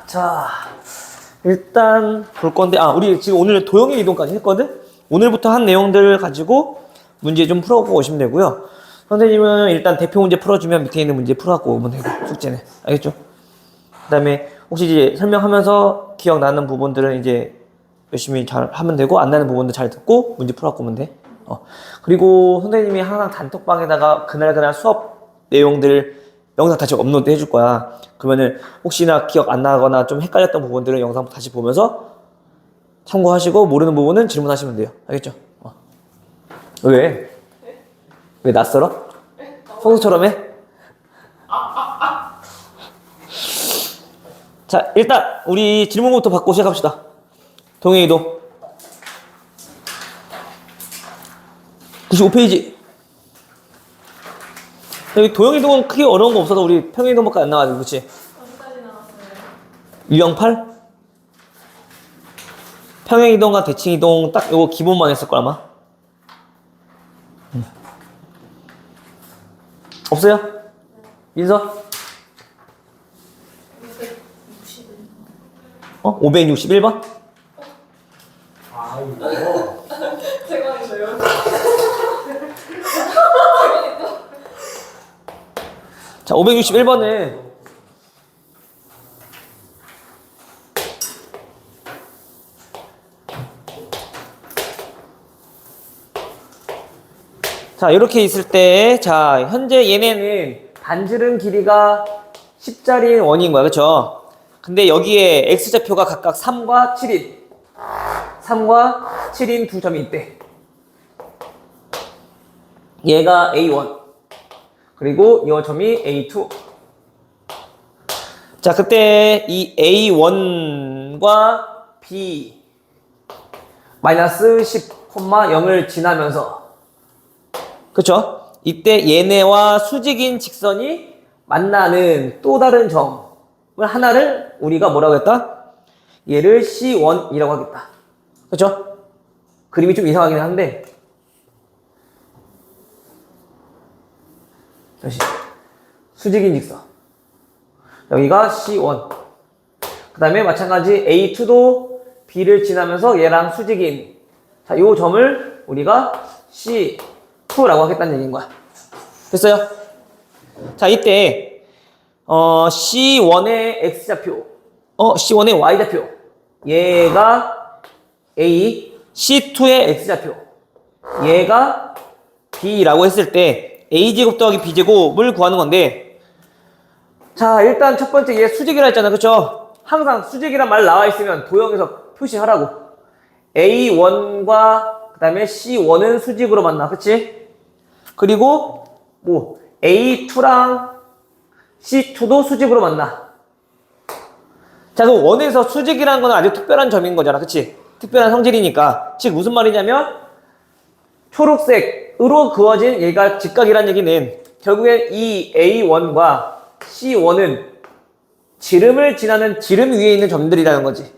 자, 일단 볼 건데, 우리 지금 오늘 도형의 이동까지 했거든? 오늘부터 한 내용들을 가지고 문제 좀 풀어보고 오시면 되고요. 선생님은 일단 대표 문제 풀어주면 밑에 있는 문제 풀어갖고 오면 되고, 숙제는. 알겠죠? 그 다음에 혹시 이제 설명하면서 기억나는 부분들은 이제 열심히 잘 하면 되고, 안 나는 부분도 잘 듣고 문제 풀어갖고 오면 돼. 그리고 선생님이 항상 단톡방에다가 그날 수업 내용들 영상 다시 업로드 해줄 거야. 그러면은 혹시나 기억 안 나거나 좀 헷갈렸던 부분들은 영상 다시 보면서 참고하시고 모르는 부분은 질문하시면 돼요. 알겠죠? 왜? 왜 낯설어? 평소처럼 해? 자, 일단 우리 질문부터 받고 시작합시다. 동해이동 95페이지. 여기 도형이동은 크게 어려운 거 없어서 우리 평행이동밖에 안 나와가지고, 그치? 어디까지 나왔어요? 유형 8? 평행이동과 대칭이동 딱 요거 기본만 했을 걸 아마. 없어요? 민서? 561번? 제가 있어요. 자, 561번은 자, 이렇게 있을 때, 자, 현재 얘네는 반지름 길이가 10짜리인 원인 거야, 그쵸? 근데 여기에 x좌표가 각각 3과 7인 3과 7인 두 점이 있대. 얘가 A1 그리고 이 점이 A2. 자, 그때 이 A1과 B 마이너스 10,0을 지나면서, 그쵸? 이때 얘네와 수직인 직선이 만나는 또 다른 점을 하나를 우리가 뭐라고 했다? 얘를 C1이라고 하겠다. 그쵸? 그림이 좀 이상하긴 한데, 다시 수직인 직선 여기가 C1, 그 다음에 마찬가지 A2도 B를 지나면서 얘랑 수직인, 자, 요 점을 우리가 C2라고 하겠다는 얘기인 거야. 됐어요? 자, 이때 C1의 X좌표, C1의 Y좌표, 얘가 A, C2의 X좌표, 얘가 B라고 했을 때 A제곱 더하기 B제곱을 구하는 건데, 자, 일단 첫 번째 얘 수직이라 했잖아, 그쵸? 항상 수직이란 말 나와 있으면 도형에서 표시하라고. A1과 그 다음에 C1은 수직으로 만나, 그치? 그리고 뭐 A2랑 C2도 수직으로 만나. 자, 그럼 원에서 수직이라는 건 아주 특별한 점인 거잖아, 그치? 특별한 성질이니까. 즉 무슨 말이냐면 초록색으로 그어진 얘가 직각이라는 얘기는 결국엔 이 A1과 C1은 지름을 지나는 지름 위에 있는 점들이라는 거지.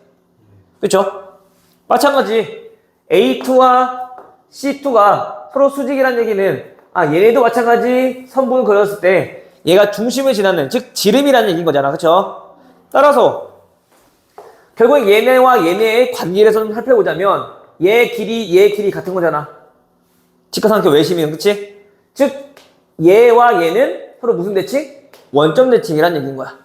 그쵸? 마찬가지 A2와 C2가 서로 수직이라는 얘기는 얘네도 마찬가지 선분을 그렸을 때 얘가 중심을 지나는, 즉 지름이라는 얘기인 거잖아. 그쵸? 따라서 결국 얘네와 얘네의 관계를 좀 살펴보자면 얘 길이 같은 거잖아. 직각삼각형 외심이는, 그치? 즉 얘와 얘는 서로 무슨 대칭? 원점 대칭이란 얘기인 거야.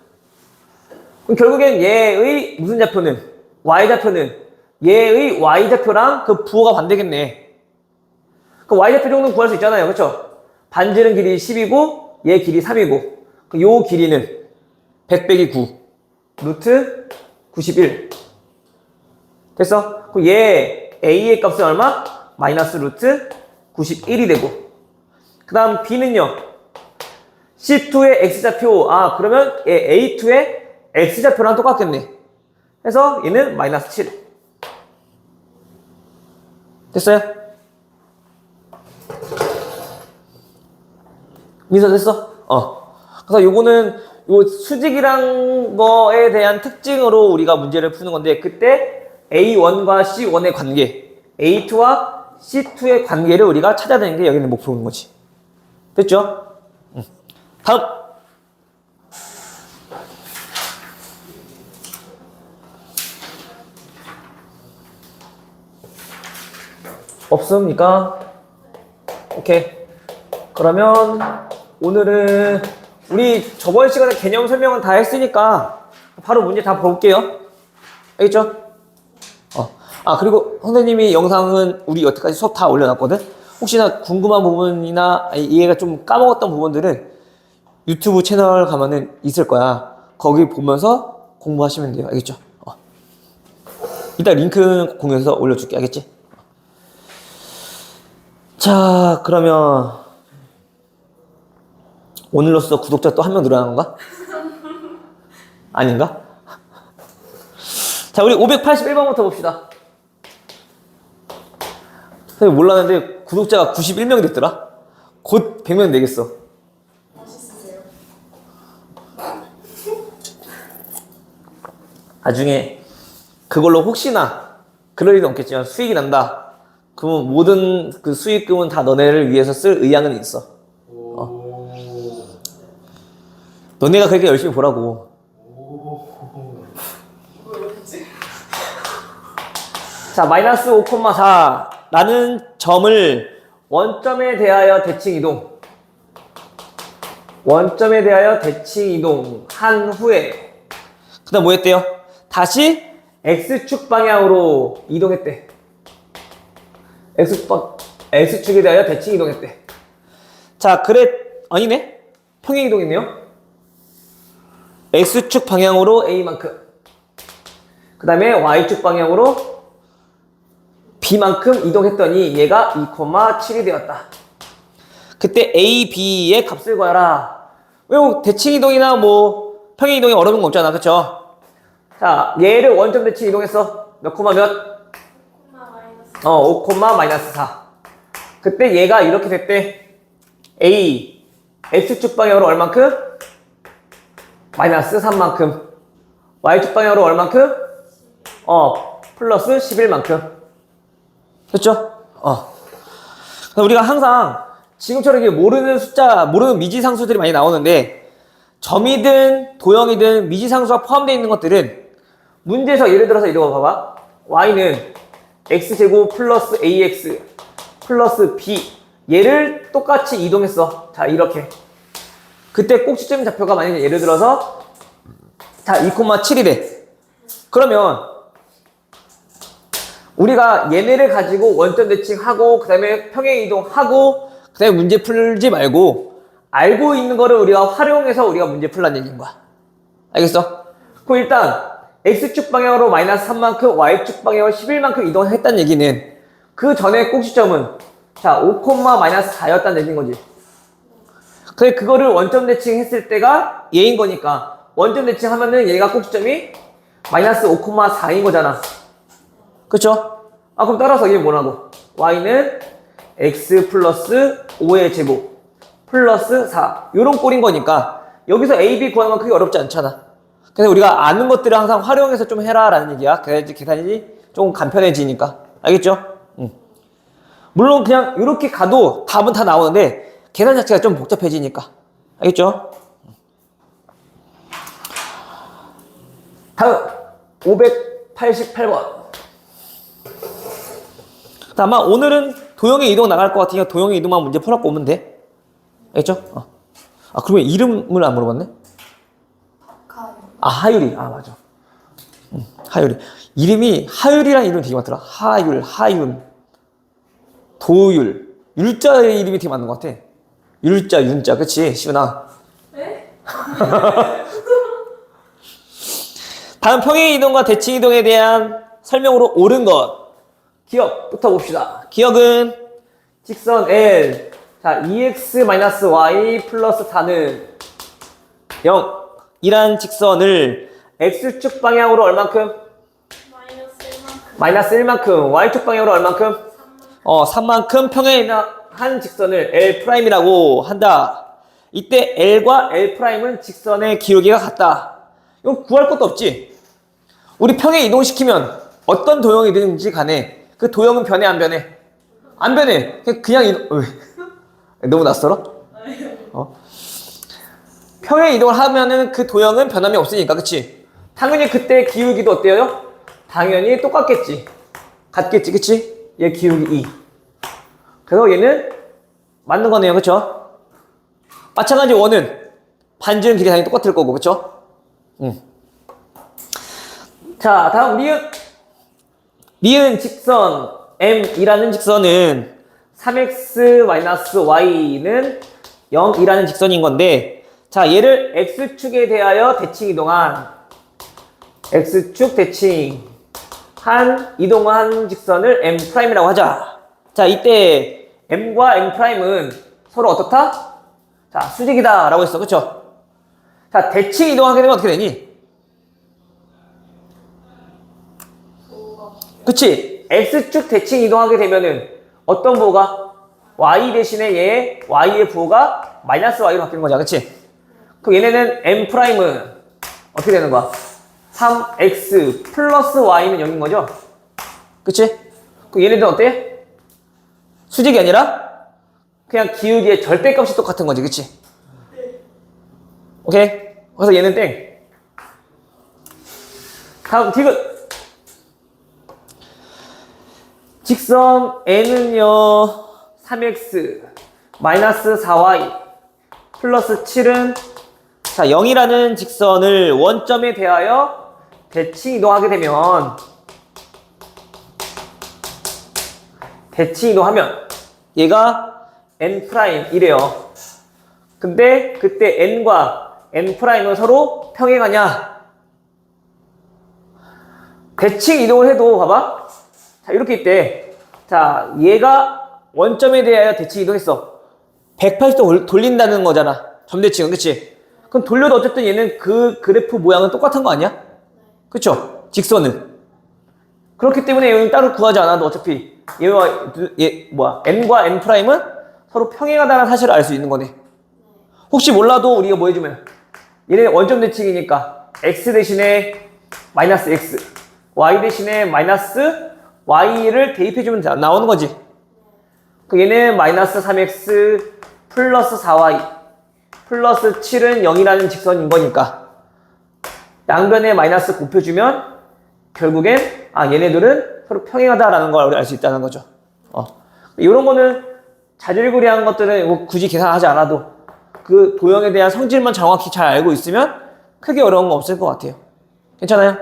그럼 결국엔 얘의 무슨 좌표는? Y좌표는 얘의 Y좌표랑 그 부호가 반대겠네. 그 Y좌표 정도는 구할 수 있잖아요, 그쵸? 반지름 길이 10이고 얘 길이 3이고 요 길이는 100 빼기 9 루트 91 됐어? 그럼 얘 A의 값은 얼마? 마이너스 루트 91이 되고, 그 다음 B는요 C2의 X좌표, 그러면 얘 A2의 X좌표랑 똑같겠네. 그래서 얘는 마이너스 7 됐어요? 민서 됐어? 그래서 요거는 요 수직이란 거에 대한 특징으로 우리가 문제를 푸는 건데, 그때 A1과 C1의 관계, A2와 C2의 관계를 우리가 찾아내는 게 여기는 목표인 거지. 됐죠? 다음 없습니까? 오케이. 그러면 오늘은 우리 저번 시간에 개념 설명은 다 했으니까 바로 문제 다 볼게요. 알겠죠? 그리고 선생님이 영상은 우리 여태까지 수업 다 올려놨거든? 혹시나 궁금한 부분이나 이해가 좀 까먹었던 부분들은 유튜브 채널 가면은 있을 거야. 거기 보면서 공부하시면 돼요. 알겠죠? 이따 링크 공유해서 올려줄게. 알겠지? 자, 그러면 오늘로써 구독자 또 한 명 늘어난 건가? 아닌가? 자, 우리 581번부터 봅시다. 선생님 몰랐는데 구독자가 91명이 됐더라? 곧 100명 되겠어. 멋있으세요. 나중에 그걸로 혹시나 그럴 일은 없겠지만 수익이 난다. 그러면 모든 그 수익금은 다 너네를 위해서 쓸 의향은 있어. 너네가 그렇게 열심히 보라고. 자, 마이너스 5,4라는 점을 원점에 대하여 대칭 이동. 원점에 대하여 대칭 이동한 후에 그 다음 뭐 했대요? 다시 X축 방향으로 이동했대. X축에 대하여 대칭 이동했대. 자, 그래, 아니네? 평행 이동했네요. X축 방향으로 A만큼. 그 다음에 Y축 방향으로 B만큼 이동했더니 얘가 2,7이 되었다. 그때 A, B의 값을 구하라. 왜 대칭 이동이나 뭐 평행 이동이 어려운 거 없잖아. 그쵸? 자, 얘를 원점 대칭 이동했어. 몇 콤마 몇? 5, 마이너스 4. 그때 얘가 이렇게 됐대. A, X축 방향으로 얼만큼? 마이너스 3만큼. Y축 방향으로 얼만큼? 플러스 11만큼. 됐죠? 우리가 항상 지금처럼 이렇게 모르는 숫자, 모르는 미지상수들이 많이 나오는데 점이든 도형이든 미지상수가 포함되어 있는 것들은 문제에서 예를 들어서 이거 봐봐. Y는 X제곱 플러스 AX 플러스 B 얘를 똑같이 이동했어. 자, 이렇게. 그때 꼭지점 좌표가 만약에 예를 들어서 자, 2,7이래. 그러면 우리가 얘네를 가지고 원점 대칭하고 그 다음에 평행 이동하고 그 다음에 문제 풀지 말고 알고 있는 거를 우리가 활용해서 우리가 문제 풀라는 얘기인 거야. 알겠어? 그럼 일단 X축 방향으로 마이너스 3만큼 Y축 방향으로 11만큼 이동했다는 얘기는 그 전에 꼭지점은 자 5, 마이너스 4였다는 얘기인 거지. 그래 그거를 원점 대칭했을 때가 얘인 거니까 원점 대칭하면은 얘가 꼭지점이 마이너스 5, 4인 거잖아. 그쵸? 그럼 따라서 이게 뭐라고? Y는 X 플러스 5의 제곱 플러스 4 요런 꼴인 거니까 여기서 A, B 구하는 건 크게 어렵지 않잖아. 그래서 우리가 아는 것들을 항상 활용해서 좀 해라 라는 얘기야. 그래야지 계산이 조금 간편해지니까. 알겠죠? 물론 그냥 이렇게 가도 답은 다 나오는데 계산 자체가 좀 복잡해지니까. 알겠죠? 다음 588번. 아마 오늘은 도형의 이동 나갈 것 같으니까 도형의 이동만 문제 풀어갖고 오면 돼. 알겠죠? 그러면 이름을 안 물어봤네? 하율이. 맞아. 하율이. 이름이, 하율이라는 이름이 되게 많더라. 하율, 하윤, 도율. 율자의 이름이 되게 많은 것 같아. 율자, 윤자. 그치? 시훈아. 네? 다음 평행 이동과 대칭 이동에 대한 설명으로 옳은 것. 기억부터 봅시다. 기억은 직선 L. 자, 2x-y 플러스 4는 0. 이란 직선을 x축 방향으로 얼만큼? 마이너스 1만큼. y축 방향으로 얼만큼? 3만큼 평행한 직선을 L'이라고 한다. 이때 L과 L'은 직선의 기울기가 같다. 이건 구할 것도 없지. 우리 평행 이동시키면 어떤 도형이든지 간에 그 도형은 변해 안 변해? 안 변해. 그냥 이동. 너무 낯설어? 평행 이동을 하면은 그 도형은 변함이 없으니까, 그치? 당연히 그때 기울기도 어때요? 당연히 똑같겠지. 같겠지, 그치? 얘 기울기 2. 그래서 얘는 맞는 거네요. 그쵸? 마찬가지 원은 반지름 길이 당연히 똑같을 거고. 그쵸? 자, 다음 니은 직선 M이라는 직선은 3x-y는 0이라는 직선인 건데, 자, 얘를 x축에 대하여 대칭 이동한 x축 대칭한 이동한 직선을 M'이라고 하자. 자, 이때 M과 M'은 서로 어떻다? 자, 수직이다 라고 했어. 그쵸? 자, 대칭 이동하게 되면 어떻게 되니? 그치? X축 대칭 이동하게 되면은 어떤 부호가? Y 대신에 얘 Y의 부호가 마이너스 Y로 바뀌는 거잖아. 그치? 그럼 얘네는 M'은 어떻게 되는 거야? 3X 플러스 Y는 0인 거죠? 그치? 그럼 얘네들은 어때? 수직이 아니라 그냥 기울기의 절대값이 똑같은 거지. 그치? 오케이? 그래서 얘는 땡. 다음 디귿. 직선 n은요 3x 마이너스 4y 플러스 7은 자 0이라는 직선을 원점에 대하여 대칭 이동하게 되면 대칭 이동하면 얘가 n'1이래요. 근데 그때 n과 n''은 서로 평행하냐? 대칭 이동을 해도 봐봐. 자, 이렇게 있대. 자, 얘가 원점에 대하여 대칭 이동했어. 180도 돌린다는 거잖아. 점대칭은, 그치? 그럼 돌려도 어쨌든 얘는 그 그래프 모양은 똑같은 거 아니야? 그쵸? 직선은. 그렇기 때문에 얘는 따로 구하지 않아도 어차피 n과 n''은 서로 평행하다는 사실을 알 수 있는 거네. 혹시 몰라도 우리가 뭐 해주면 얘는 원점 대칭이니까 x 대신에 마이너스 x, y 대신에 마이너스 y를 대입해주면 나오는 거지. 그 얘는 마이너스 3x 플러스 4y 플러스 7은 0이라는 직선인 거니까 양변에 마이너스 곱해주면 결국엔 얘네들은 서로 평행하다라는 걸 알 수 있다는 거죠. 이런 거는 자질구레한 것들은 굳이 계산하지 않아도 그 도형에 대한 성질만 정확히 잘 알고 있으면 크게 어려운 거 없을 것 같아요. 괜찮아요?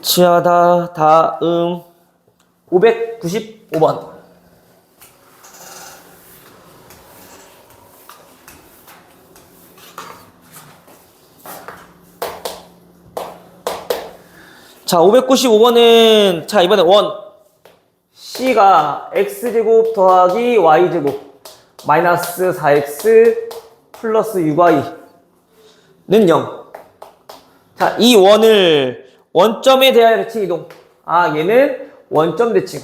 치하다 다음 595번. 자, 595번은 자, 이번에 원 C가 x제곱 더하기 y제곱 마이너스 4x 플러스 6y는 0. 자, 이 원을 원점에 대하여 대칭 이동. 얘는 원점 대칭.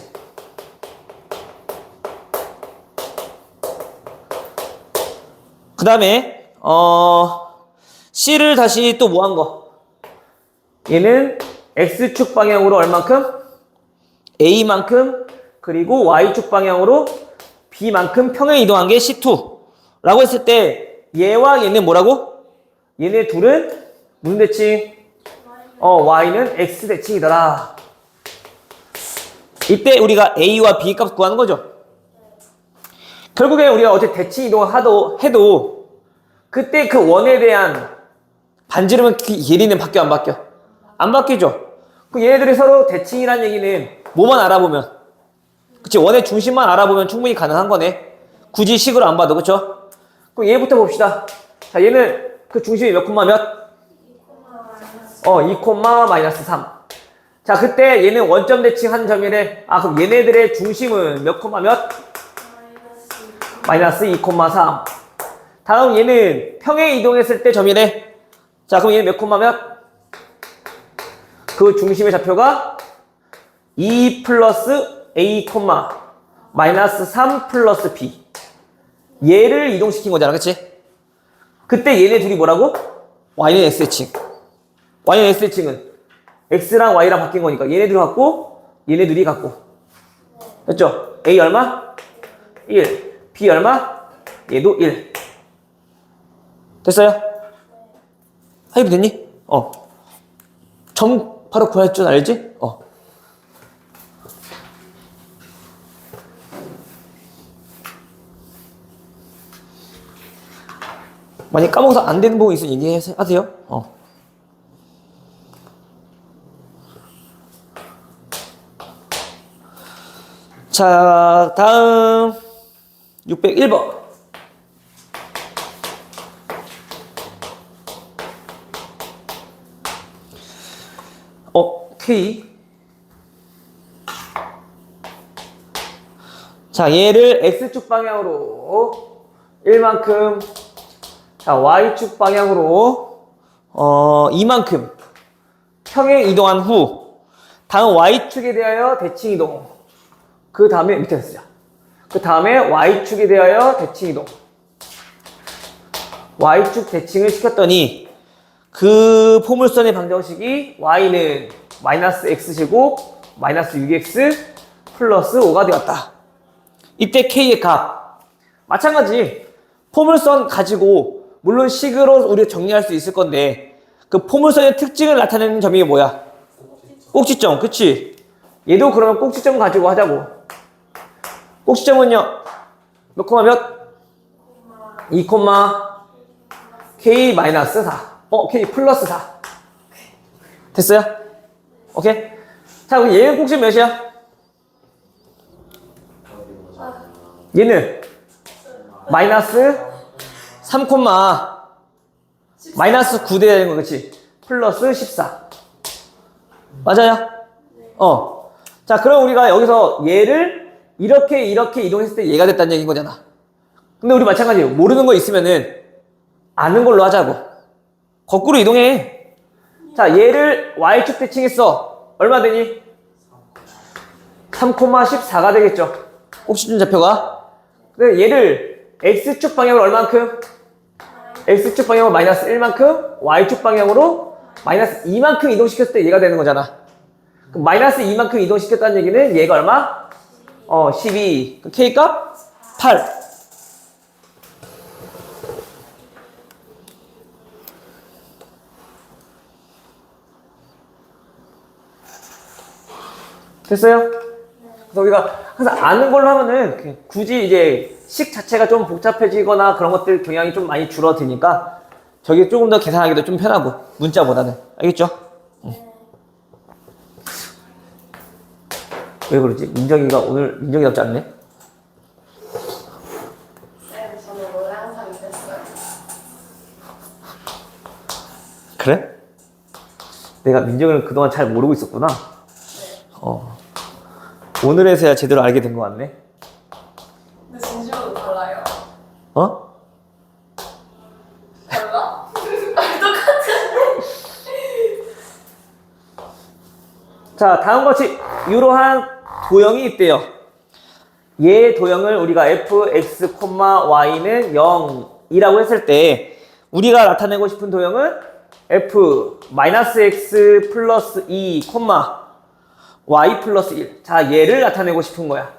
그 다음에 C를 다시 또 뭐 한 거? 얘는 x축 방향으로 얼만큼? a만큼 그리고 y축 방향으로 b만큼 평행 이동한 게 C2라고 했을 때 얘와 얘는 뭐라고? 얘네 둘은 무슨 대칭? y는 x 대칭이더라. 이때 우리가 a와 b 값 구하는 거죠. 결국에 우리가 어떻게 대칭 이동을 해도 그때 그 원에 대한 반지름은 길이는 바뀌어 안 바뀌어? 안 바뀌죠. 그 얘네들이 서로 대칭이라는 얘기는 뭐만 알아보면, 그치? 원의 중심만 알아보면 충분히 가능한 거네. 굳이 식으로 안 봐도, 그쵸? 그럼 얘부터 봅시다. 자, 얘는 그 중심이 몇 콤마 몇? 2 콤마 마이너스 3. 자, 그때 얘는 원점 대칭한 점이래. 그럼 얘네들의 중심은 몇 콤마 몇? 마이너스 2 콤마 3. 다음 얘는 평행 이동했을 때 점이래. 자, 그럼 얘는 몇 콤마 몇? 그 중심의 좌표가 2 플러스 a 콤마 마이너스 3 플러스 b. 얘를 이동시킨 거잖아, 그치? 그때 얘네 둘이 뭐라고? y는 x대칭. y는 x대칭은 x랑 y랑 바뀐 거니까 얘네 둘이 같고 얘네 둘이 같고. 됐죠? a 얼마? 1. b 얼마? 얘도 1. 됐어요? 합의 됐니? 점 바로 구할 줄 알지? 만약 까먹어서 안 되는 부분 있으면 얘기하세요. 자, 다음 601번. K. 자, 얘를 X축 방향으로 1만큼, 자, Y축 방향으로 2만큼 평행 이동한 후 다음 Y축에 대하여 대칭 이동. 그 다음에 밑에 쓰자. 그 다음에 Y축에 대하여 대칭 이동. Y축 대칭을 시켰더니 그 포물선의 방정식이 Y는 마이너스 X제곱 마이너스 6X 플러스 5가 되었다. 이때 K의 값. 마찬가지 포물선 가지고 물론 식으로 우리가 정리할 수 있을 건데 그 포물선의 특징을 나타내는 점이 뭐야? 꼭지점. 그치? 얘도 그러면 꼭지점 가지고 하자고. 꼭지점은요 몇 콤마 몇? 2 K 마이너스 4. K 플러스 4. 됐어요? 오케이? 자, 그럼 얘는 꼭지점 몇이야? 얘는 마이너스 3 마이너스 9 돼야 되는 거, 그치? 플러스 14. 맞아요? 자, 그럼 우리가 여기서 얘를 이렇게 이동했을 때 얘가 됐다는 얘기인 거잖아. 근데 우리 마찬가지예요. 모르는 거 있으면은 아는 걸로 하자고. 거꾸로 이동해. 자, 얘를 Y축 대칭했어. 얼마 되니? 3,14가 되겠죠. 꼭지점 좌표가. 근데 얘를 X축 방향으로 얼만큼? X축 방향으로 마이너스 1만큼, Y축 방향으로 마이너스 2만큼 이동시켰을 때 얘가 되는 거잖아. 그럼 마이너스 2만큼 이동시켰다는 얘기는 얘가 얼마? 12. 그 K값? 8. 됐어요? 그래서 우리가 항상 아는 걸로 하면은 굳이 이제 식 자체가 좀 복잡해지거나 그런 것들 경향이 좀 많이 줄어드니까 저게 조금 더 계산하기도 좀 편하고 문자보다는. 알겠죠? 왜 그러지? 민정이답지 않네? 네, 저는 원래 항상 이랬어요. 그래? 내가 민정이를 그동안 잘 모르고 있었구나. 오늘에서야 제대로 알게 된 것 같네. 근데 진심으로 달라요. 달라? 똑같은데? 자, 다음과 같이 이러한 도형이 있대요. 얘 도형을 우리가 fx, y는 0이라고 했을 때 우리가 나타내고 싶은 도형은 f-x 플러스 2, y 플러스 1. 자, 얘를 나타내고 싶은 거야.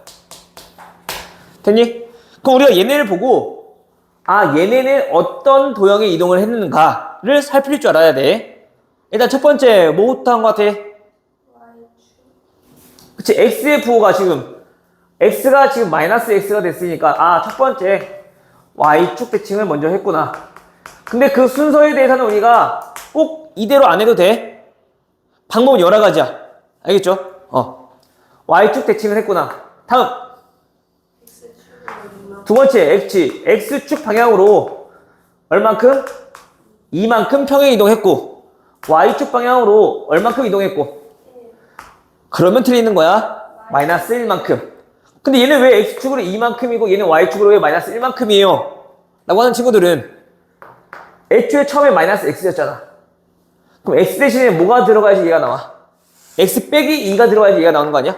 됐니? 그럼 우리가 얘네를 보고 얘네는 어떤 도형의 이동을 했는가를 살필 줄 알아야 돼. 일단 첫 번째 뭐부터 한 것 같아? 그치, x의 부호가 지금 x가 지금 마이너스 x가 됐으니까 첫 번째 y축 대칭을 먼저 했구나. 근데 그 순서에 대해서는 우리가 꼭 이대로 안 해도 돼. 방법은 여러 가지야. 알겠죠? y축 대칭을 했구나. 다음 두 번째 x축 방향으로 얼만큼? 2만큼 평행 이동했고 y축 방향으로 얼만큼 이동했고 그러면 틀리는 거야. 마이너스 1만큼. 근데 얘는 왜 x축으로 2만큼이고 얘는 y축으로 왜 마이너스 1만큼이에요? 라고 하는 친구들은 애초에 처음에 마이너스 x였잖아. 그럼 x 대신에 뭐가 들어가야지 얘가 나와? x 빼기 2가 들어가야지 얘가 나오는 거 아니야?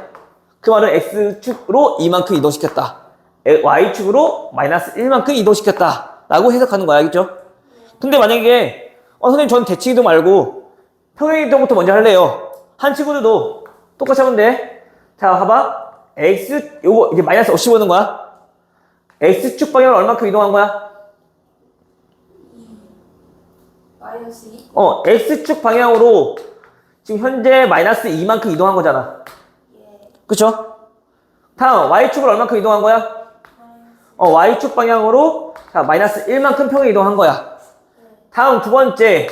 그 말은 x축으로 2만큼 이동시켰다. y축으로 마이너스 1만큼 이동시켰다. 라고 해석하는 거야. 알겠죠? 근데 만약에 선생님 전 대칭 이동 말고 평행 이동부터 먼저 할래요. 한 친구들도 똑같이 하면 돼. 자, 봐봐. 요거 이제 마이너스 없이 보는 거야. x축 방향으로 얼만큼 이동한 거야? 마이너스 2? x축 방향으로 지금 현재 마이너스 2만큼 이동한 거잖아. 그쵸? 다음, y축으로 얼만큼 이동한 거야? y축 방향으로 자, 마이너스 1만큼 평행 이동한 거야. 다음 두 번째.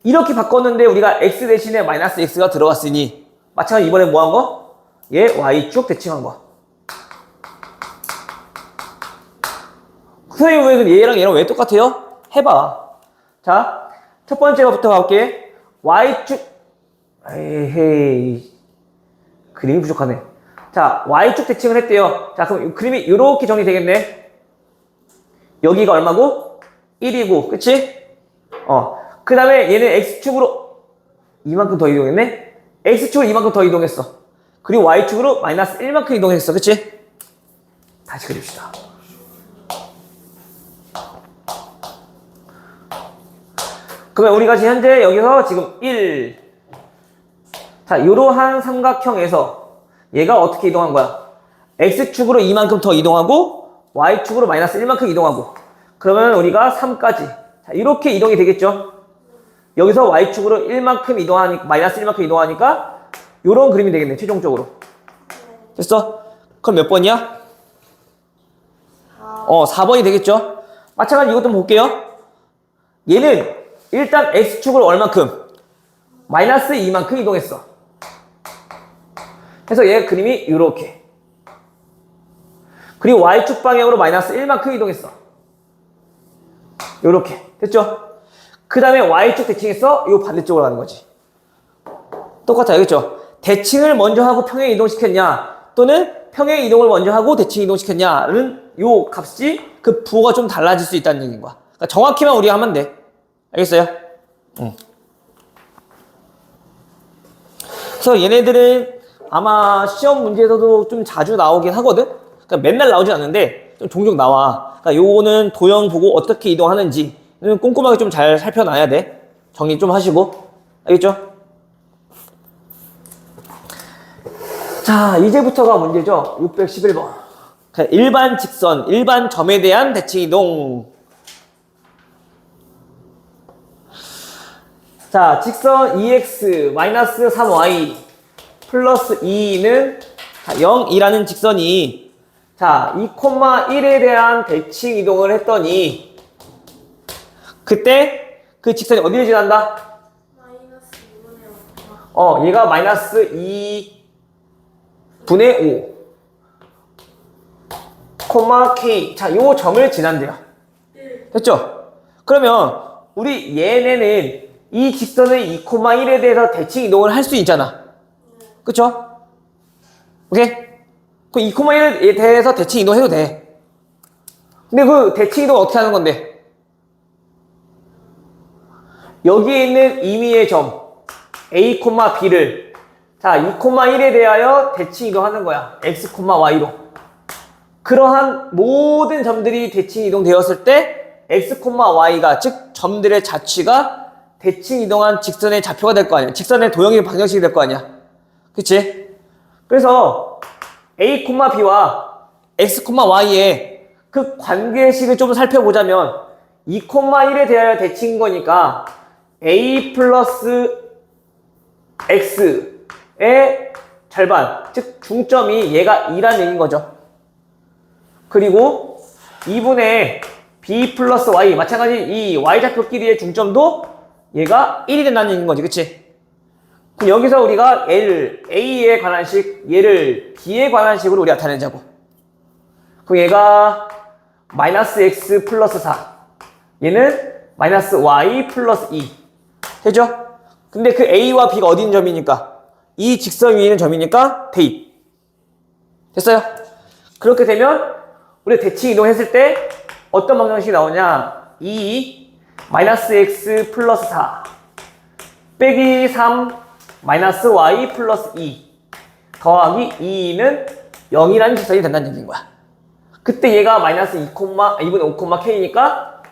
이렇게 바꿨는데 우리가 x 대신에 마이너스 x가 들어갔으니 마찬가지 이번에 뭐 한 거? 얘 y축 대칭한 거. 선생님 왜 얘랑 얘랑 왜 똑같아요? 해봐. 자, 첫 번째 거부터 가볼게. y축 에헤이 그림이 부족하네. 자, y축 대칭을 했대요. 자, 그럼 그림이 이렇게 정리되겠네. 여기가 얼마고? 1이고, 그치? 그 다음에 얘는 x축으로 이만큼 더 이동했네? x축으로 이만큼 더 이동했어. 그리고 y축으로 마이너스 1만큼 이동했어. 그치? 다시 그립시다. 그러면 우리가 지금 현재 여기서 지금 1. 자, 이러한 삼각형에서 얘가 어떻게 이동한 거야? x축으로 이만큼 더 이동하고 y축으로 마이너스 1만큼 이동하고 그러면 우리가 3까지 자, 이렇게 이동이 되겠죠? 여기서 y축으로 1만큼 이동하니까 마이너스 1만큼 이동하니까 요런 그림이 되겠네. 최종적으로. 됐어? 그럼 몇 번이야? 4번이 되겠죠? 마찬가지 이것도 볼게요. 얘는 일단 x축으로 얼만큼? 마이너스 2만큼 이동했어. 그래서 얘 그림이 이렇게. 그리고 y축 방향으로 마이너스 1만큼 이동했어. 요렇게. 됐죠? 그 다음에 y축 대칭했어? 요 반대쪽으로 가는 거지. 똑같아요. 그렇죠? 대칭을 먼저 하고 평행 이동시켰냐 또는 평행 이동을 먼저 하고 대칭 이동시켰냐는 요 값이 그 부호가 좀 달라질 수 있다는 얘기인 거야. 그러니까 정확히만 우리가 하면 돼. 알겠어요? 그래서 얘네들은 아마 시험 문제에서도 좀 자주 나오긴 하거든? 그러니까 맨날 나오진 않는데 좀 종종 나와. 그러니까 요거는 도형 보고 어떻게 이동하는지는 꼼꼼하게 좀 잘 살펴놔야 돼. 정리 좀 하시고. 알겠죠? 자, 이제부터가 문제죠. 611번. 일반 직선, 일반 점에 대한 대칭 이동. 자, 직선 2x-3y 플러스 2는 0이라는 직선이 자, 2,1에 대한 대칭 이동을 했더니 그때 그 직선이 어디를 지난다? 마이너스 2분의 5. 얘가 마이너스 2분의 5 콤마 k 자, 요 점을 지난대요. 됐죠? 그러면 우리 얘네는 이 직선의 2,1에 대해서 대칭 이동을 할 수 있잖아. 그쵸? 오케이? 그 2,1에 대해서 대칭 이동해도 돼. 근데 그 대칭 이동 어떻게 하는 건데? 여기에 있는 임의의 점 A, B를 자 2,1에 대하여 대칭 이동하는 거야. X, Y로. 그러한 모든 점들이 대칭 이동되었을 때 X, Y가 즉 점들의 자취가 대칭 이동한 직선의 좌표가 될 거 아니야. 직선의 도형의 방정식이 될 거 아니야. 그치? 그래서 A, B와 X, Y의 그 관계식을 좀 살펴보자면 2,1에 대하여 대칭인 거니까 A 플러스 X의 절반, 즉 중점이 얘가 2라는 얘기인 거죠. 그리고 2분의 B 플러스 Y, 마찬가지 이 Y좌표끼리의 중점도 얘가 1이 된다는 얘기인 거지. 그치? 그럼 여기서 우리가 얘를 A에 관한 식, 얘를 B에 관한 식으로 우리가 나타내자고. 그럼 얘가 마이너스 X 플러스 4, 얘는 마이너스 Y 플러스 2 되죠? 근데 그 A와 B가 어디 있는 점이니까? 이 직선 위에 있는 점이니까 대입. 됐어요? 그렇게 되면 우리 대칭 이동했을 때 어떤 방정식이 나오냐? 2 마이너스 X 플러스 4 빼기 3 마이너스 Y 플러스 2 더하기 2는 0이라는 직선이 된다는 얘기인 거야. 그때 얘가 마이너스 2분의 5, K니까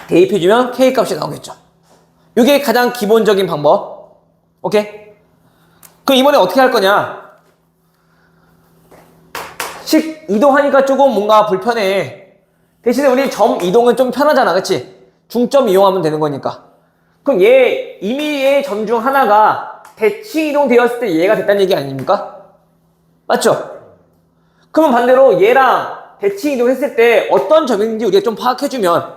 대입해주면 K 값이 나오겠죠. 이게 가장 기본적인 방법. 오케이? 그럼 이번에 어떻게 할 거냐? 식 이동하니까 조금 뭔가 불편해. 대신에 우리 점 이동은 좀 편하잖아. 그치? 중점 이용하면 되는 거니까. 그럼 얘 임의의 점 중 하나가 대칭 이동되었을 때 얘가 됐다는 얘기 아닙니까? 맞죠? 그러면 반대로 얘랑 대칭 이동했을 때 어떤 점인지 우리가 좀 파악해주면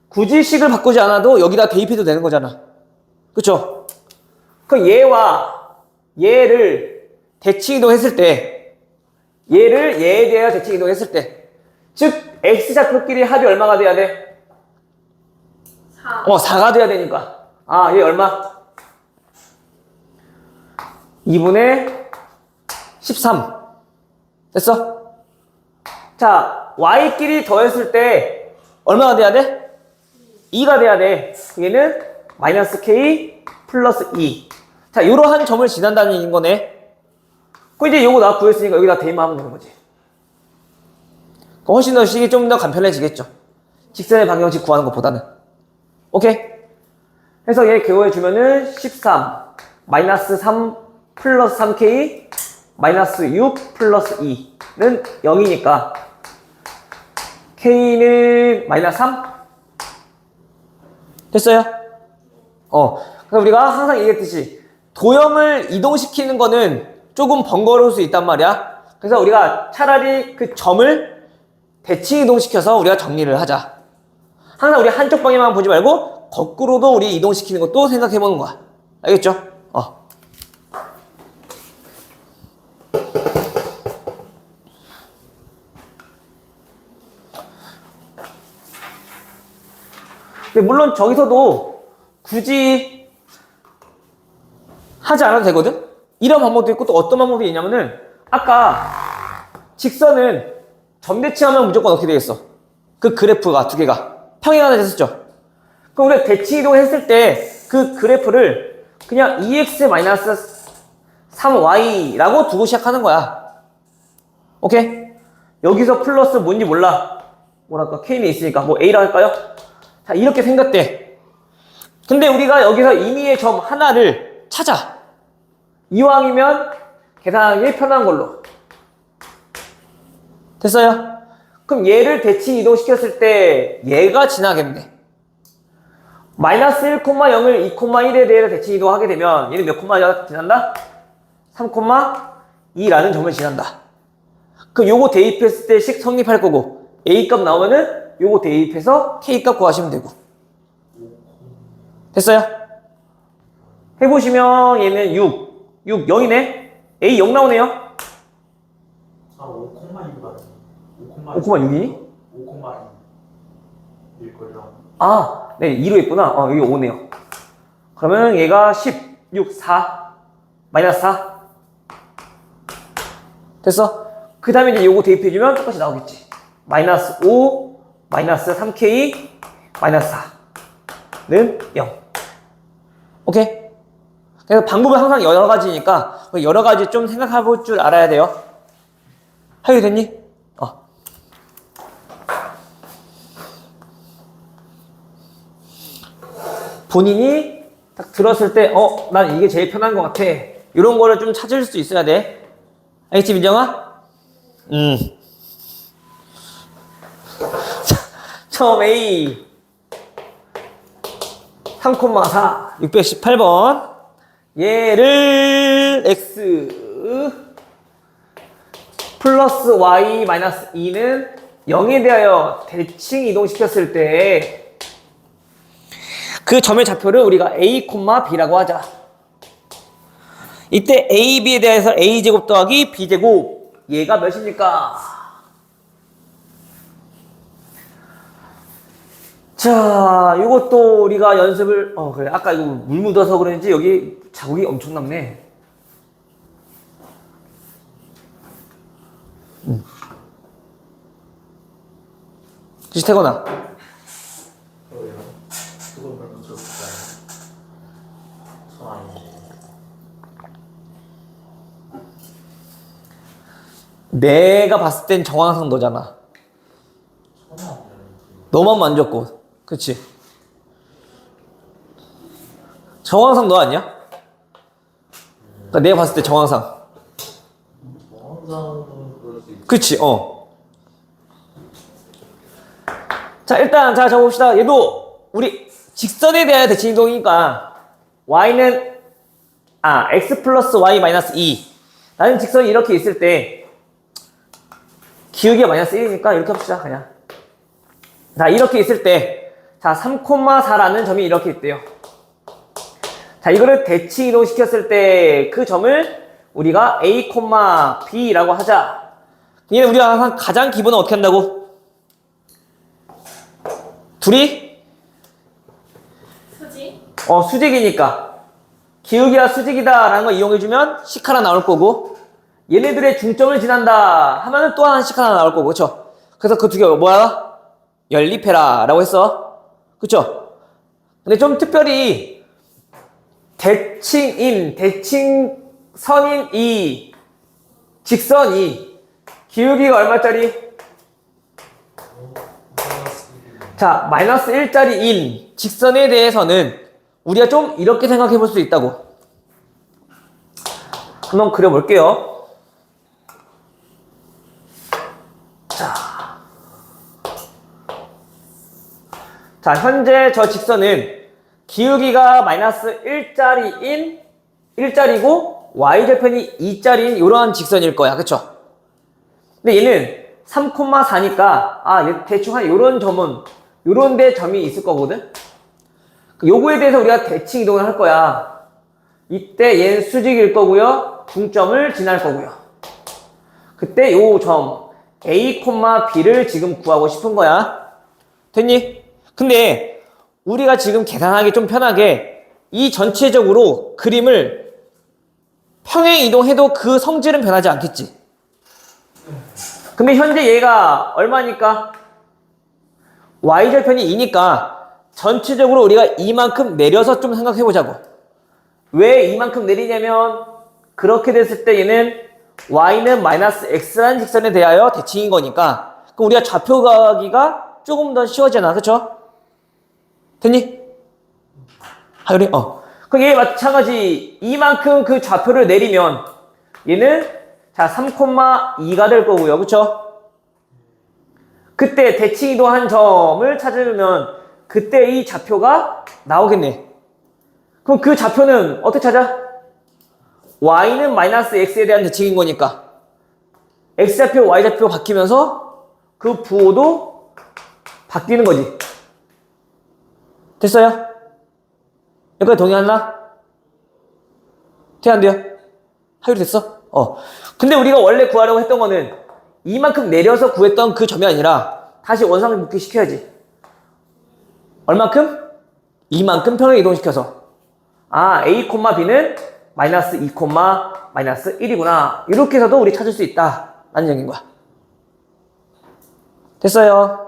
굳이 식을 바꾸지 않아도 여기다 대입해도 되는 거잖아. 그쵸? 그 얘와 얘를 대칭 이동했을 때, 얘를 얘에 대하여 대칭 이동했을 때, 즉 x좌표끼리 합이 얼마가 돼야 돼? 4. 4가 돼야 되니까. 아, 얘 얼마? 2분의 13. 됐어? 자, y끼리 더했을 때 얼마가 돼야 돼? 2가 돼야 돼. 얘는 마이너스 k 플러스 2. 자, 이러한 점을 지난다는 얘기인 거네. 그럼 이제 요거 나 구했으니까 여기다 대입만 하면 되는 거지. 그럼 훨씬 더 식이 좀 더 간편해지겠죠. 직선의 방정식 구하는 것보다는. 오케이? 그래서 얘 개호해주면은 13 마이너스 3 플러스 3k 마이너스 6 플러스 2는 0이니까 k는 마이너스 3? 됐어요? 그래서 우리가 항상 얘기했듯이 도형을 이동시키는 거는 조금 번거로울 수 있단 말이야. 그래서 우리가 차라리 그 점을 대칭 이동시켜서 우리가 정리를 하자. 항상 우리 한쪽 방향만 보지 말고 거꾸로도 우리 이동시키는 것도 생각해 보는 거야. 알겠죠? 근데 물론 저기서도 굳이 하지 않아도 되거든? 이런 방법도 있고 또 어떤 방법이 있냐면은 아까 직선은 점대칭하면 무조건 어떻게 되겠어? 그 그래프가 두 개가 평행하나 됐었죠? 그럼 우리가 대칭 이동했을 때 그 그래프를 그냥 2x-3y라고 두고 시작하는 거야. 오케이? 여기서 플러스 뭔지 몰라. 뭐랄까 k는 있으니까 뭐 a라 할까요? 자, 이렇게 생겼대. 근데 우리가 여기서 임의의 점 하나를 찾아. 이왕이면 계산하기 편한 걸로. 됐어요? 그럼 얘를 대칭 이동시켰을 때 얘가 지나겠네. 마이너스 1,0을 2,1에 대해 대칭 이동하게 되면 얘는 몇 콤마가 지난다? 3,2라는 점을 지난다. 그럼 요거 대입했을 때 식 성립할 거고 A값 나오면은 요거 대입해서 K값 구하시면 되고. 됐어요? 해보시면 얘는 6, 0이네? A 0 나오네요? 5,2가 5,6이니? 5,2일걸요. 아, 네, 2로 했구나. 여기 5네요. 그러면 얘가 10, 6, 4, 마이너스 4. 됐어? 그 다음에 이제 요거 대입해주면 똑같이 나오겠지. 마이너스 5, 마이너스 3k, 마이너스 4는 0. 오케이? 그래서 방법은 항상 여러 가지니까 여러 가지 좀 생각해 볼 줄 알아야 돼요. 해결 됐니? 본인이 딱 들었을 때, 난 이게 제일 편한 것 같아. 이런 거를 좀 찾을 수 있어야 돼. 알겠지, 민정아? 처음 A 3,4 618번 얘를 X 플러스 Y 마이너스 2는 0에 대하여 대칭 이동시켰을 때 그 점의 좌표를 우리가 A, B라고 하자. 이때 A, B에 대해서 A제곱 더하기 B제곱 얘가 몇입니까? 자, 이것도 우리가 연습을 그래. 아까 이거 물 묻어서 그런지 여기 자국이 엄청 남네. 그치, 태건아? 내가 봤을 땐 정황상 너잖아. 너만 만졌고. 그치? 정황상 너 아니야? 그러니까 내가 봤을 때 정황상. 그치, 자, 일단, 자, 적어봅시다. 얘도, 우리, 직선에 대한 대칭 이동이니까, y는, x 플러스 y 마이너스 2. 나는 직선이 이렇게 있을 때, 기울기가 마이너스 1이니까 이렇게 합시다, 그냥. 자, 이렇게 있을 때, 자, 3,4라는 점이 이렇게 있대요. 자, 이거를 대칭 이동시켰을 때 그 점을 우리가 A, B라고 하자. 얘는 우리가 항상 가장 기본은 어떻게 한다고? 둘이? 수지. 수직이니까. 기울기가 수직이다라는 거 이용해주면 식 하나 나올 거고, 얘네들의 중점을 지난다 하면은 또 하나 식 하나 나올 거고, 그쵸? 그래서 그 두 개 뭐야? 연립해라 라고 했어. 그쵸? 근데 좀 특별히 대칭선인 이 직선이 기울기가 얼마짜리? 자, 마이너스 1짜리인 직선에 대해서는 우리가 좀 이렇게 생각해 볼 수 있다고. 한번 그려볼게요. 자, 현재 저 직선은 기울기가 마이너스 1짜리고 y절편이 2짜리인 이러한 직선일 거야. 그쵸? 근데 얘는 3,4니까 얘 대충 한 요런 점은 요런 데 점이 있을 거거든? 요거에 대해서 우리가 대칭 이동을 할 거야. 이때 얘는 수직일 거고요. 중점을 지날 거고요. 그때 요 점 A, B를 지금 구하고 싶은 거야. 됐니? 근데 우리가 지금 계산하기 좀 편하게 이 전체적으로 그림을 평행 이동해도 그 성질은 변하지 않겠지. 근데 현재 얘가 얼마니까? y절편이 2니까 전체적으로 우리가 이만큼 내려서 좀 생각해 보자고. 왜 이만큼 내리냐면 그렇게 됐을 때 얘는 y는 마이너스 x라는 직선에 대하여 대칭인 거니까 그럼 우리가 좌표 가기가 조금 더 쉬워지잖아. 그쵸? 됐니? 하율이? 그럼 얘 마찬가지 이만큼 그 좌표를 내리면 얘는 자 3,2가 될 거고요. 그쵸? 그때 대칭 이동한 점을 찾으면 그때 이 좌표가 나오겠네. 그럼 그 좌표는 어떻게 찾아? y는 마이너스 x에 대한 대칭인 거니까 x좌표, y좌표 바뀌면서 그 부호도 바뀌는 거지. 됐어요? 여기까지 동의하나? 돼, 안 돼요? 하율이 됐어? 근데 우리가 원래 구하려고 했던 거는 이만큼 내려서 구했던 그 점이 아니라 다시 원상을 묶기 시켜야지. 얼만큼? 이만큼 평행 이동시켜서 A, B는 마이너스 2, 마이너스 1이구나. 이렇게 해서도 우리 찾을 수 있다 라는 얘기인 거야. 됐어요?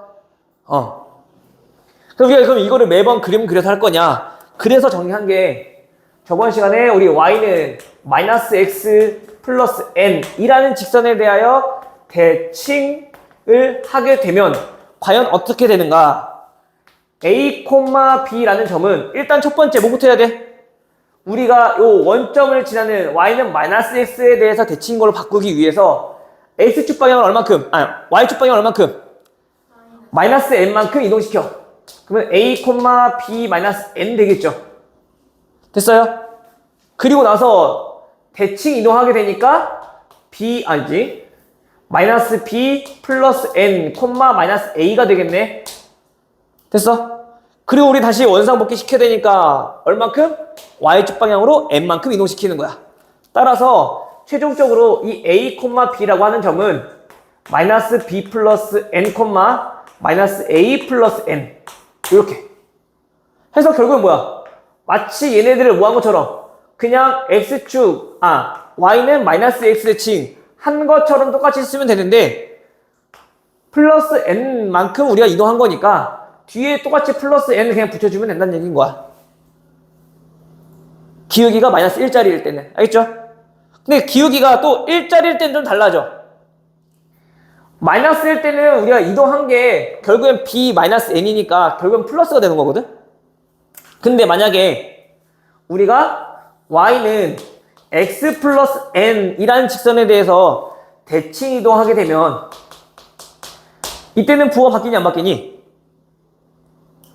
그럼 우리가 이거를 매번 그림 그려서 할 거냐? 그래서 정리한 게 저번 시간에 우리 y는 마이너스 x 플러스 n이라는 직선에 대하여 대칭을 하게 되면 과연 어떻게 되는가? A, B라는 점은 일단 첫 번째 뭐부터 해야 돼? 우리가 요 원점을 지나는 y는 마이너스 x에 대해서 대칭인 걸로 바꾸기 위해서 x축 방향을 얼만큼? y축 방향을 얼만큼? 마이너스 n만큼 이동시켜. 그러면 A, B 마이너스 n 되겠죠. 됐어요? 그리고 나서 대칭 이동하게 되니까 마이너스 B 플러스 n, 마이너스 a가 되겠네. 됐어? 그리고 우리 다시 원상복귀 시켜야 되니까 얼만큼? y축 방향으로 n만큼 이동시키는 거야. 따라서 최종적으로 이 A, B라고 하는 점은 마이너스 B 플러스 n, 마이너스 a 플러스 n 이렇게 해서 결국은 뭐야? 마치 얘네들을 뭐 한 것처럼 그냥 x축 y는 마이너스 x 대칭 한 것처럼 똑같이 쓰면 되는데 플러스 n만큼 우리가 이동한 거니까 뒤에 똑같이 플러스 n 그냥 붙여주면 된다는 얘기인 거야. 기울기가 마이너스 1짜리일 때는. 알겠죠? 근데 기울기가 또 1짜리일 때는 좀 달라져. 마이너스일 때는 우리가 이동한 게 결국엔 b 마이너스 n이니까 결국엔 플러스가 되는 거거든? 근데 만약에 우리가 y는 x 플러스 n이라는 직선에 대해서 대칭 이동하게 되면 이때는 부호가 바뀌니 안 바뀌니?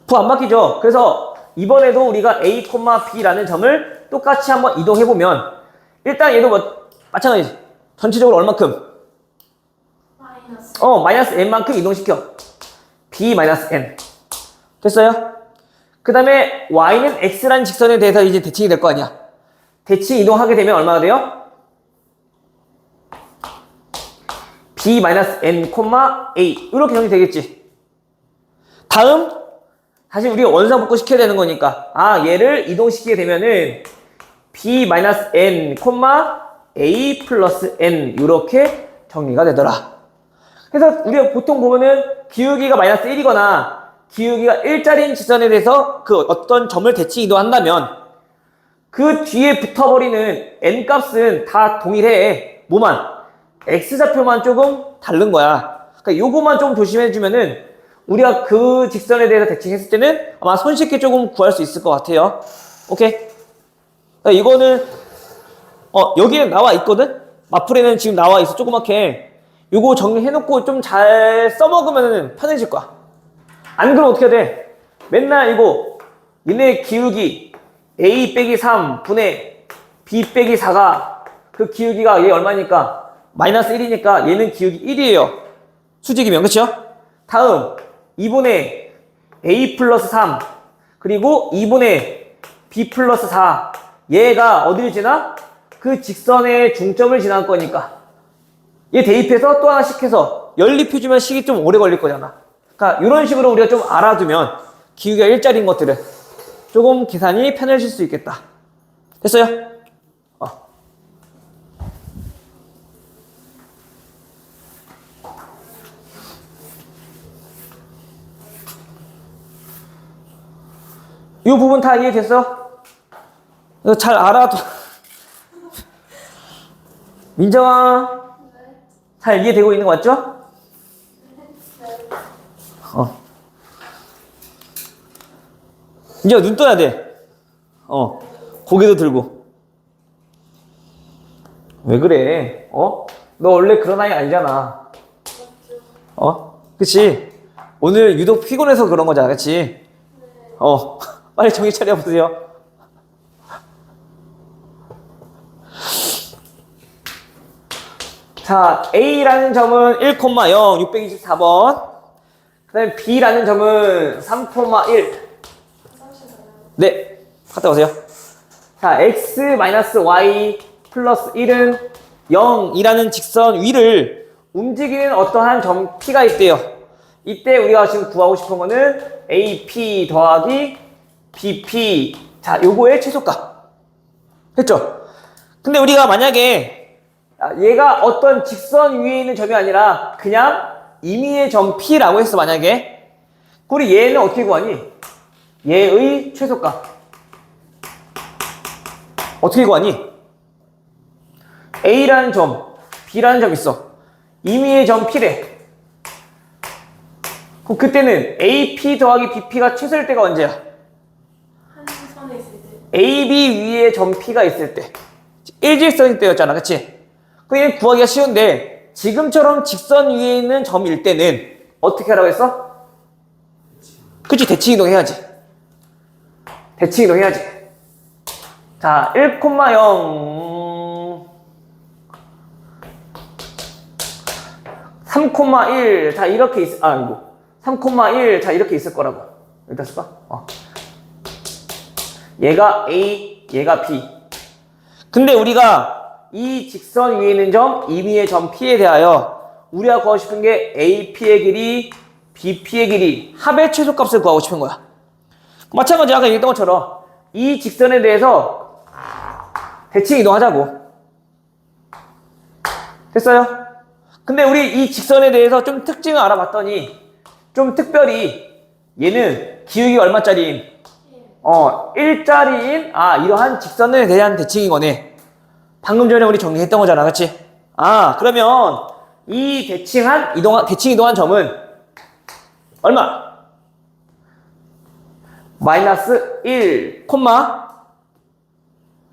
부호 안 바뀌죠? 그래서 이번에도 우리가 A, B라는 점을 똑같이 한번 이동해보면 일단 얘도 마찬가지지. 전체적으로 얼만큼? 마이너스. 마이너스 n만큼 이동시켜. b 마이너스 n. 됐어요? 그 다음에 y는 x라는 직선에 대해서 이제 대칭이 될 거 아니야. 대칭 이동하게 되면 얼마나 돼요? b-n, a 이렇게 정리 되겠지. 다음 다시 우리가 원상복구 시켜야 되는 거니까 얘를 이동시키게 되면은 b-n, a 플러스 n 이렇게 정리가 되더라. 그래서 우리가 보통 보면은 기울기가 마이너스 1이거나 기울기가 1짜리인 직선에 대해서 그 어떤 점을 대칭 이동한다면 그 뒤에 붙어버리는 n 값은 다 동일해. 뭐만? x좌표만 조금 다른 거야. 그러니까 요거만 좀 조심해주면은 우리가 그 직선에 대해서 대칭했을 때는 아마 손쉽게 조금 구할 수 있을 것 같아요. 오케이? 그러니까 이거는 여기에 나와 있거든? 마플에는 지금 나와 있어, 조그맣게. 요거 정리해놓고 좀 잘 써먹으면 편해질 거야. 안 그러면 어떻게 해야 돼? 맨날 이거 얘네 기울기 a 빼기 3 분의 b 빼기 4가 그 기울기가 얘 얼마니까? 마이너스 1이니까 얘는 기울기 1이에요. 수직이면, 그쵸? 다음 2분의 a 플러스 3 그리고 2분의 b 플러스 4 얘가 어디를 지나? 그 직선의 중점을 지날 거니까 얘 대입해서 또 하나씩 해서 연립해주면 식이 좀 오래 걸릴 거잖아. 그러니까 이런 식으로 우리가 좀 알아두면 기울기가 1짜리인 것들은 조금 계산이 편해질 수 있겠다. 됐어요? 이 부분 다 이해됐어? 이거 잘 알아둬. 민정아, 잘 이해되고 있는 거 맞죠? 이제 눈 떠야 돼. 고개도 들고. 왜 그래? 너 원래 그런 아이 아니잖아. 그치? 오늘 유독 피곤해서 그런 거잖아, 그치? 빨리 정신 차려보세요. 자, A라는 점은 1,0, 624번. 그 다음에 B라는 점은 3,1. 네, 갔다 오세요. 자, X-Y 플러스 1은 0이라는 직선 위를 움직이는 어떠한 점 P가 있대요. 이때 우리가 지금 구하고 싶은 거는 AP 더하기 BP. 자, 요거의 최소값. 했죠? 근데 우리가 만약에 얘가 어떤 직선 위에 있는 점이 아니라 그냥 임의의 점 P라고 했어, 만약에. 우리 얘는 어떻게 구하니? 얘의 최소값. 어떻게 구하니? A라는 점, B라는 점 있어. 임의의 점 P래. 그럼 그때는 AP 더하기 BP가 최소일 때가 언제야? 한 선에 있을 때. AB 위에 점 P가 있을 때. 일직선일 때였잖아, 그치? 그냥 구하기가 쉬운데 지금처럼 직선 위에 있는 점일 때는 어떻게 하라고 했어? 그치, 대칭 이동해야지. 대칭 이동해야지. 자, 1,0 3,1 자 이렇게 3,1 자 이렇게 있을 거라고. 여기다 쓸까? 얘가 A, 얘가 B. 근데 우리가 이 직선 위에 있는 점, 임의의 점 P에 대하여 우리가 구하고 싶은 게 AP의 길이, BP의 길이, 합의 최소값을 구하고 싶은 거야. 마찬가지 아까 얘기했던 것처럼 이 직선에 대해서 대칭 이동하자고. 됐어요? 근데 우리 이 직선에 대해서 좀 특징을 알아봤더니 좀 특별히 얘는 기울기가 얼마짜리인? 1짜리인 이러한 직선에 대한 대칭인 거네. 방금 전에 우리 정리했던 거잖아, 그치? 그러면 이 대칭 이동한 점은 얼마? 마이너스 1,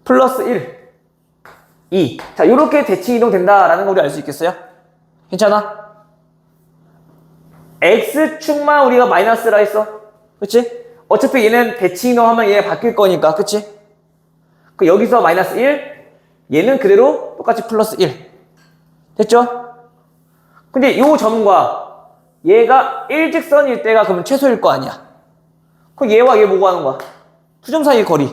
플러스 1, 2. 자, 요렇게 대칭 이동된다라는 거 우리 알 수 있겠어요? 괜찮아? X축만 우리가 마이너스라 했어. 그치? 어차피 얘는 대칭 이동하면 얘 바뀔 거니까, 그치? 그 여기서 마이너스 1, 얘는 그대로 똑같이 플러스 1. 됐죠? 근데 요 점과 얘가 일직선일 때가 그러면 최소일 거 아니야. 그럼 얘와 얘 뭐고 하는 거야? 두 점 사이의 거리.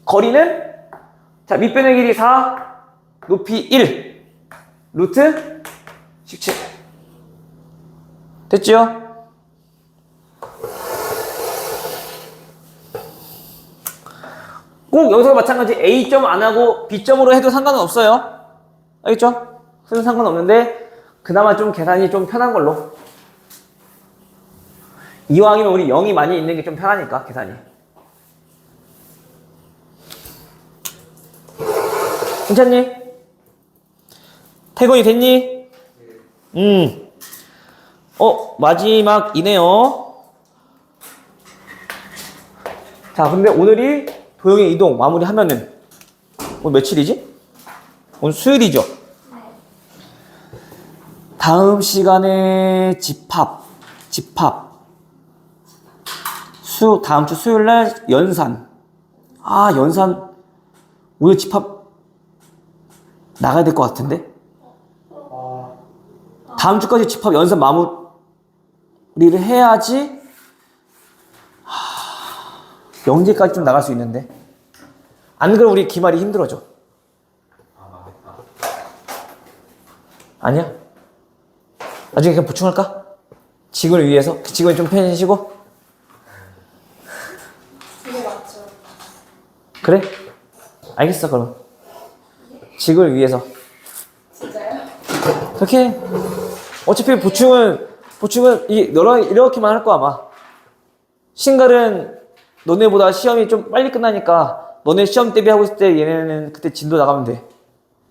거리는 자 밑변의 길이 4, 높이 1, 루트 17. 됐죠? 꼭 여기서 마찬가지 A점 안 하고 B점으로 해도 상관은 없어요. 알겠죠? 그래서 상관없는데 그나마 좀 계산이 좀 편한 걸로. 이왕이면 우리 0이 많이 있는 게 좀 편하니까 계산이. 괜찮니? 퇴근이 됐니? 마지막이네요. 자, 근데 오늘이 도형의 이동 마무리하면은 오늘 며칠이지? 오늘 수요일이죠? 다음 시간에 집합. 다음 주 수요일 날 연산. 연산 오늘 집합 나가야 될 것 같은데? 다음 주까지 집합 연산 마무리를 해야지 명제까지 좀 나갈 수 있는데 안 그러면 우리 기말이 힘들어져. 아니야? 나중에 그냥 보충할까? 직원을 위해서? 직원이 좀 편해지시고? 이게 맞죠? 그래? 알겠어 그럼 직원을 위해서 진짜요? 그렇게 해. 어차피 보충은 너랑 이렇게만 할 거야 아마. 신갈은 너네보다 시험이 좀 빨리 끝나니까 너네 시험 대비하고 있을 때 얘네는 그때 진도 나가면 돼.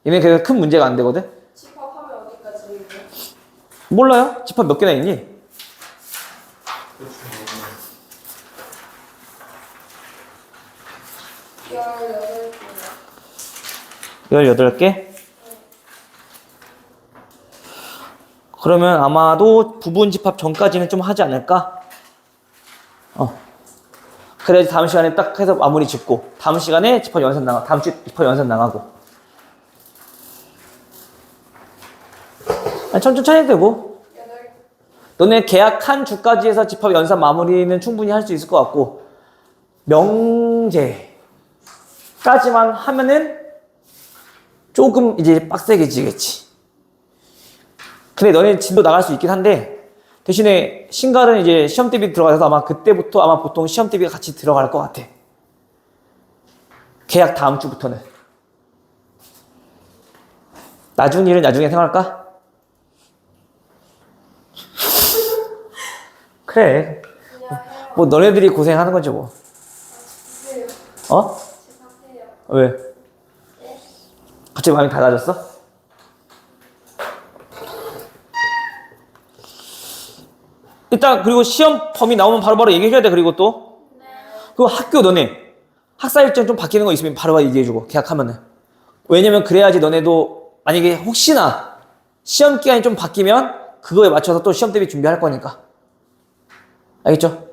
얘네 그래서 큰 문제가 안 되거든. 집합하면 어디까지 있나요? 몰라요? 집합 몇 개나 있니? 열여덟 18개? 그러면 아마도 부분 집합 전까지는 좀 하지 않을까? 그래야지 다음 시간에 딱 해서 마무리 짓고 다음 시간에 집합 연산 나가 다음 주 집합 연산 나가고 천천히 해도 되고 너네 계약한 주까지 해서 집합 연산 마무리는 충분히 할 수 있을 것 같고 명제까지만 하면은 조금 이제 빡세게 지겠지. 근데 너네 진도 나갈 수 있긴 한데 대신에 신갈은 이제 시험 대비 들어가서 아마 그때부터 아마 보통 시험 대비가 같이 들어갈 것 같아. 계약 다음 주부터는. 나중 일은 나중에 생각할까? 그래. 뭐 너네들이 고생하는 거지 뭐. 어? 집합해요. 왜? 갑자기 마음이 달라졌어? 일단 그리고 시험 범위 나오면 바로바로 얘기해줘야 돼. 그리고 또 그리고 학교 너네 학사 일정 좀 바뀌는 거 있으면 바로바로 얘기해주고 계약하면은. 왜냐면 그래야지 너네도 만약에 혹시나 시험 기간이 좀 바뀌면 그거에 맞춰서 또 시험 대비 준비할 거니까. 알겠죠?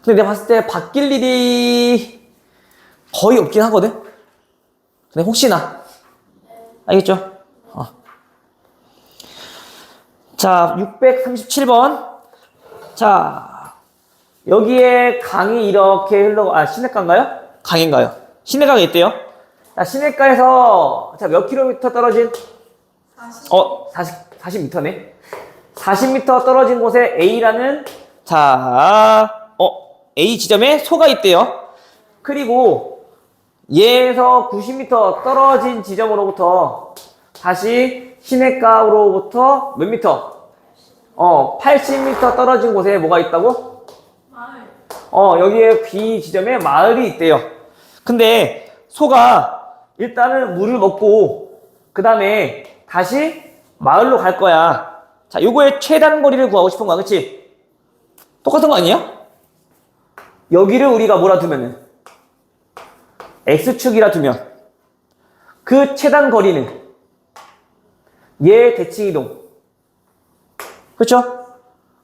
근데 내가 봤을 때 바뀔 일이 거의 없긴 하거든? 근데 혹시나. 알겠죠? 자, 637번. 자, 여기에 강이 이렇게 시내가인가요? 강인가요? 시내가가 있대요. 자, 시내가에서 자, 몇 킬로미터 떨어진 40m네. 40m 떨어진 곳에 A라는 A 지점에 소가 있대요. 그리고 얘에서 90m 떨어진 지점으로부터 다시 시내가로부터 몇 미터? 80m 떨어진 곳에 뭐가 있다고? 마을. 여기에 B 지점에 마을이 있대요. 근데 소가 일단은 물을 먹고 그 다음에 다시 마을로 갈 거야. 자, 요거의 최단 거리를 구하고 싶은 거야. 그치? 똑같은 거 아니야? 여기를 우리가 뭐라 두면은 X축이라 두면 그 최단 거리는 얘 대칭 이동. 그쵸?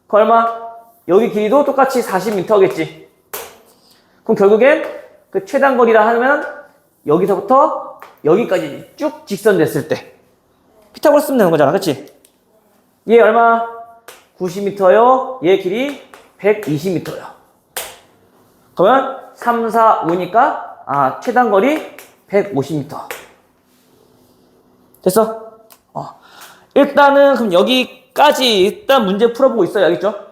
그 얼마? 여기 길이도 똑같이 40m겠지. 그럼 결국엔 그 최단 거리라 하면 여기서부터 여기까지 쭉 직선 됐을 때 피타고라스 쓰면 되는 거잖아. 그치? 얘 얼마? 90m요. 얘 길이 120m요. 그러면 3, 4, 5니까 최단 거리 150m. 됐어? 일단은 그럼 여기까지 일단 문제 풀어보고 있어요. 알겠죠?